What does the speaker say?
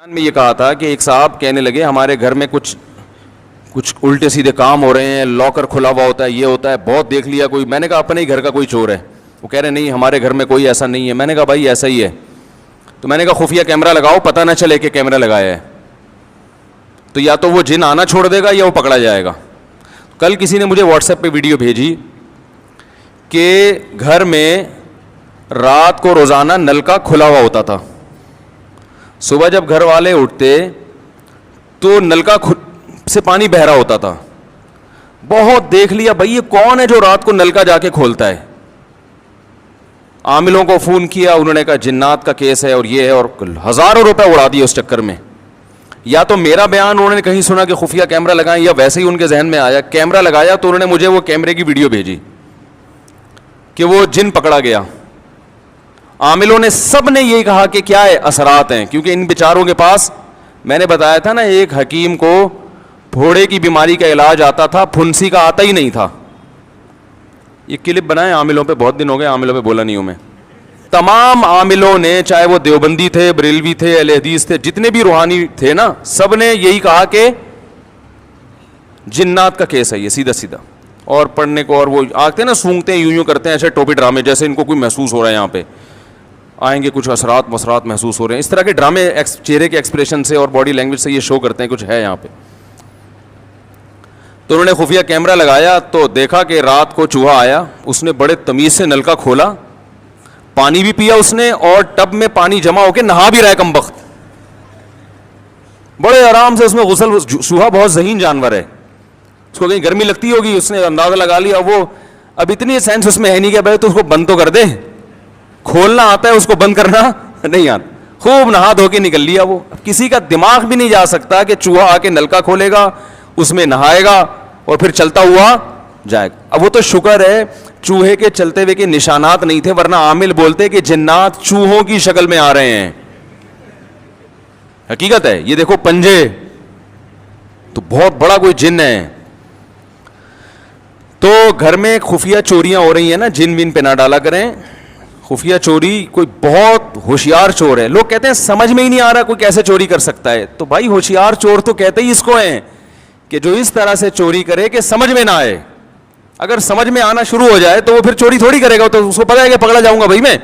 میں یہ کہا تھا کہ ایک صاحب کہنے لگے ہمارے گھر میں کچھ الٹے سیدھے کام ہو رہے ہیں, لاکر کھلا ہوا ہوتا ہے, یہ ہوتا ہے, بہت دیکھ لیا کوئی. میں نے کہا اپنے ہی گھر کا کوئی چور ہے. وہ کہہ رہے نہیں ہمارے گھر میں کوئی ایسا نہیں ہے. میں نے کہا بھائی ایسا ہی ہے. تو میں نے کہا خفیہ کیمرہ لگاؤ, پتہ نہ چلے کہ کیمرہ لگایا ہے, تو یا تو وہ جن آنا چھوڑ دے گا یا وہ پکڑا جائے گا. کل کسی نے مجھے واٹس ایپ پہ ویڈیو بھیجی کہ گھر میں رات کو روزانہ نل کا کھلا ہوا ہوتا تھا. صبح جب گھر والے اٹھتے تو نل کا سے پانی بہ رہا ہوتا تھا. بہت دیکھ لیا بھائی یہ کون ہے جو رات کو نل کا جا کے کھولتا ہے. عاملوں کو فون کیا, انہوں نے کہا جنات کا کیس ہے اور یہ ہے, اور ہزاروں روپے اڑا دیے اس چکر میں. یا تو میرا بیان انہوں نے کہیں سنا کہ خفیہ کیمرہ لگائیں, یا ویسے ہی ان کے ذہن میں آیا کیمرہ لگایا تو انہوں نے مجھے وہ کیمرے کی ویڈیو بھیجی کہ وہ جن پکڑا گیا. عاملوں نے سب نے یہی کہا کہ کیا ہے اثرات ہیں, کیونکہ ان بیچاروں کے پاس, میں نے بتایا تھا نا, ایک حکیم کو پھوڑے کی بیماری کا علاج آتا تھا, پھنسی کا آتا ہی نہیں تھا. یہ کلپ بنائے عاملوں پہ, بہت دن ہو گئے عاملوں پہ بولا نہیں ہوں میں. تمام عاملوں نے, چاہے وہ دیوبندی تھے, بریلوی تھے, اہل حدیث تھے, جتنے بھی روحانی تھے نا, سب نے یہی کہا کہ جنات کا کیس ہے یہ سیدھا سیدھا. اور پڑھنے کو, اور وہ آتے ہیں نا سونگتے ہیں, یوں کرتے ہیں ایسے ٹوپی ڈرامے جیسے ان کو کوئی محسوس ہو رہا ہے, یہاں پہ آئیں گے کچھ اثرات مسرات محسوس ہو رہے ہیں. اس طرح کے ڈرامے چہرے کے ایکسپریشن سے اور باڈی لینگویج سے یہ شو کرتے ہیں کچھ ہے یہاں پہ. تو انہوں نے خفیہ کیمرہ لگایا تو دیکھا کہ رات کو چوہا آیا, اس نے بڑے تمیز سے نل کا کھولا, پانی بھی پیا اس نے, اور ٹب میں پانی جمع ہو کے نہا بھی رہا ہے کمبخت, بڑے آرام سے اس میں غسل. چوہا بہت ذہین جانور ہے, اس کو کہیں گرمی لگتی ہوگی, اس نے اندازہ لگا لیا. وہ اب اتنی سینس اس میں ہے نہیں کہ بھائی تو اس کو بند تو کر دے, کھولنا آتا ہے اس کو, بند کرنا نہیں آتا. خوب نہا دھو کے نکل لیا. وہ کسی کا دماغ بھی نہیں جا سکتا کہ چوہا آ کے نل کا کھولے گا, اس میں نہائے گا اور پھر چلتا ہوا جائے گا. اب وہ تو شکر ہے چوہے کے چلتے ہوئے کے نشانات نہیں تھے, ورنہ عامل بولتے کہ جنات چوہوں کی شکل میں آ رہے ہیں. حقیقت ہے یہ, دیکھو پنجے, تو بہت بڑا کوئی جن ہے. تو گھر میں خفیہ چوریاں ہو رہی ہیں نا, جن ون پہ نہ ڈالا کریں. خفیہ چوری کوئی بہت ہوشیار چور ہے, لوگ کہتے ہیں سمجھ میں ہی نہیں آ رہا کوئی کیسے چوری کر سکتا ہے. تو بھائی ہوشیار چور تو کہتے ہی اس کو ہیں کہ جو اس طرح سے چوری کرے کہ سمجھ میں نہ آئے. اگر سمجھ میں آنا شروع ہو جائے تو وہ پھر چوری تھوڑی کرے گا, تو اس کو پتا ہے کہ پکڑا جاؤں گا بھائی میں.